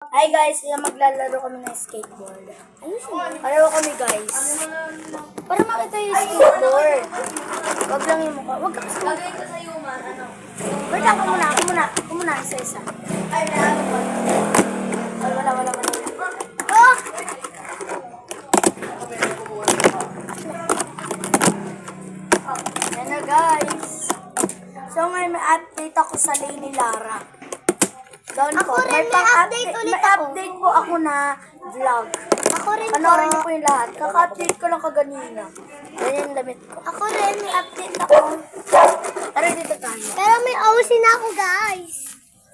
Hi guys, maglalaro kami ng skateboard. Pareho kami guys. Para makita yung skateboard. Wag lang yung mukha. Wag ka kasi. Lagay ko sa human, ano? Wait lang, ako muna, isa-isa. Ay, meron ko. Ay, wala. Oh! Yan na guys. So ngayon may update ako sa lane ni Lara. Doon Ako po, rin, may update ulit may ako. update po ako na vlog. Ako rin Panoorin niyo po. po yung lahat. Kaka-update ko lang kaganina. Ganyan yung damit ko. Ako rin, may update ako. Tara dito tayo. Pero may OC na ako, guys.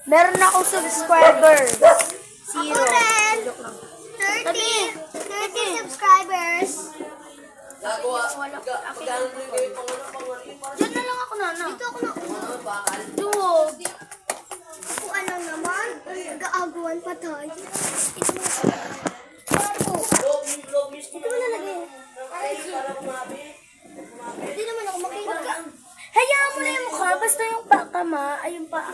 Meron na akong subscribers. Ako Zero. rin. Joke lang. 30 subscribers. Gagawa. Wala. Gano'n mo yung gawin Diyan na lang ako, Nana. Dito ako na. bakal. Duwag. Ako alam naman. Nag-aaguan pa tayo. Ito mo nalagay. Hindi naman ako makita. Hayaan mo na yung mukha. Basta yung paa ma. Ay, yung paa.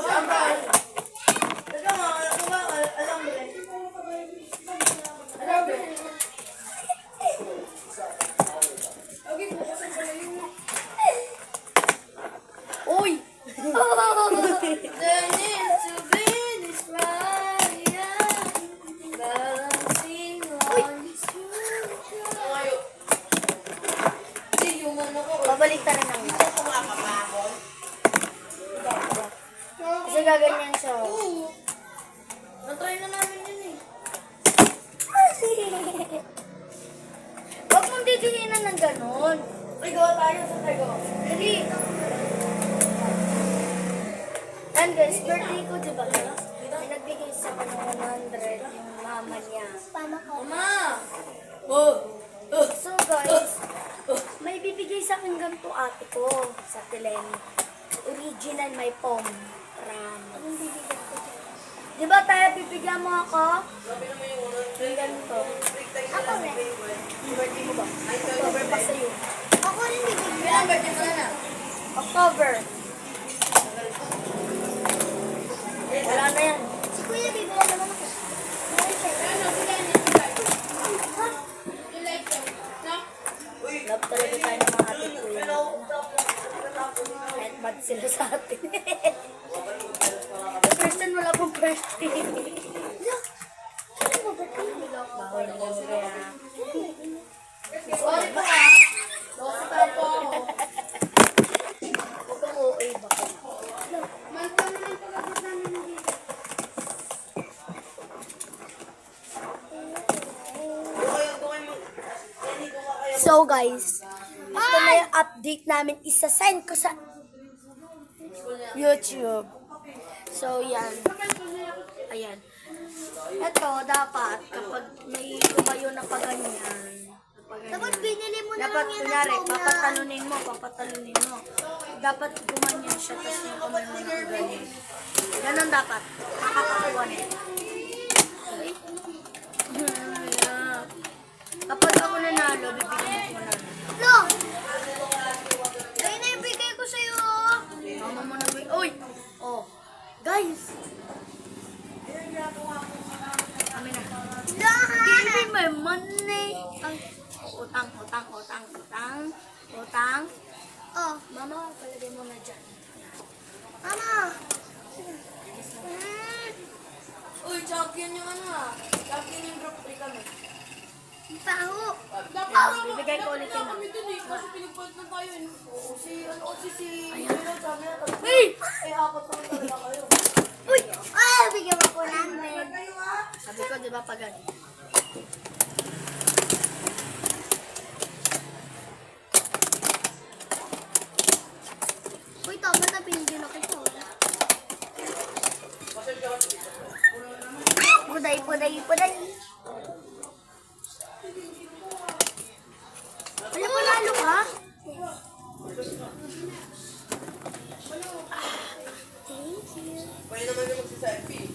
Uy! Babalik ta rin ang kasi gaganyan siya. Natry na namin yun eh. Huwag mong didihinan ng ganon. Ay, gawa tayo sa tayo. Dali. And guys, birthday ko, di ba? May nagbigay sa akin ng 100 yung mama niya. Paano ko? Mama! Oh! So guys, may bibigay sa akin ganito ate ko sa Tileni. Original may pom. Anong bibigyan ko dyan? Di ba tayo bibigyan mo ako? Yung ganito. Ako rin. Yung birthday mo ba? October pa sa'yo. Ako rin bibigyan. Kailan birthday mo na? October. Wala na yan. Si Kuya bibigyan naman ako. Meron siya. Love talaga tayo ng mga ate ko yun. Kahit bad sila sa atin. Sa person wala pong birthday. Bawal na lang kaya. Sorry po ah. Losa tayo po ako. Huwag kang OA baka. So guys, ito na yung update namin. Isa-send ko sa YouTube. So yan. Ayan. Ito dapat kapag may tumayo na paganyan. Dapat binili mo na Dapat lang yan kunyari, ang papatalunin mo. Dapat gumanyan siya, tapos yung kamay mo na ganyan. Ganon dapat. Nakakakuha na. Yeah. Kapag ako nanalo, bibigyan ko na. No! Ayun na yung bigay ko sa'yo. Mama mo na uy! Oh, guys! Kami na. Give me my money! Utang. Oh, Mama, palagay mo na dyan. Mama. Uy, champion yung ano ah. Champion yung group 3 kami. Paho. Bibigay ko ulit yun. Kami dun eh, kasi pinagpalit na tayo eh. Oo, si Ayan. Pero sabi na tatlo. Hey! Eh, apat naman talaga kayo. Uy! Ay, bigyan mo po namin. Sabi ko, di ba pag ano? Uy, tama na pinigyan ako ito. Puday. Wala panalo ka? Thank you. Pwede naman yung magsiselfie.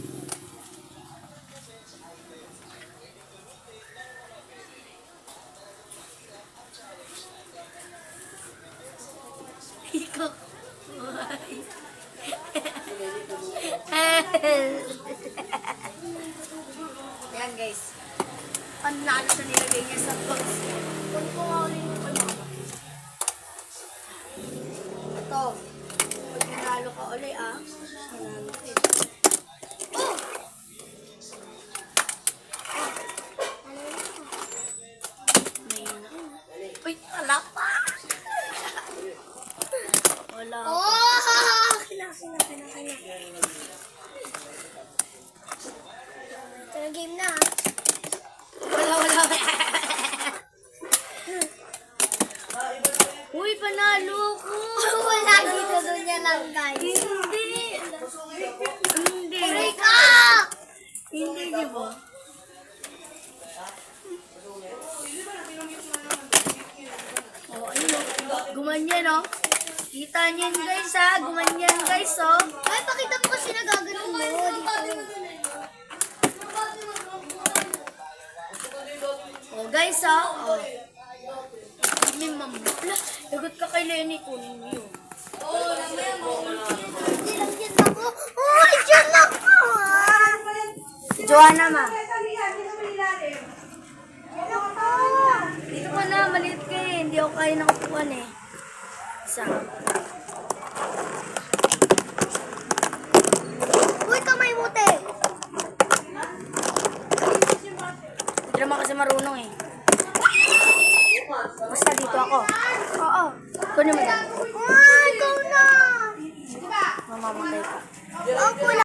Ikaw. guys. Panalo sa nilagay niya sa box. Kung ko nga ulit yung panalo. Ito. Pag nanalo ka ulit ah. Nanalo ka eh. Oh! Uy, wala pa! Wala pa. Oh! Kina. Ito na game na. Wala. Uy, panalo ko! Wala dito doon niya lang, guys. Hindi. Break up! Hindi, di ba? Oh, ayun o. Gumanyan o. Kita niyan guys ha. Gumanyan guys o. Ay, pakita mo kasi nagaganon mo dito. Oh guys ha. Oh. May mamula. Lagot ka kay Lenny. Kunin mo yun. Hindi lang yan ako. Oh, dyan ako! Joanna ma. Dyan ako! Dito ka na. Maliit ka eh. Hindi ako kaya nakapuan eh. Isa. Uy, kamay mo, te! Hindi naman kasi marunong eh. Basta dito ako. Oo. Kunin mo yan. Ay, ikaw na! Mamamatay ka. Ako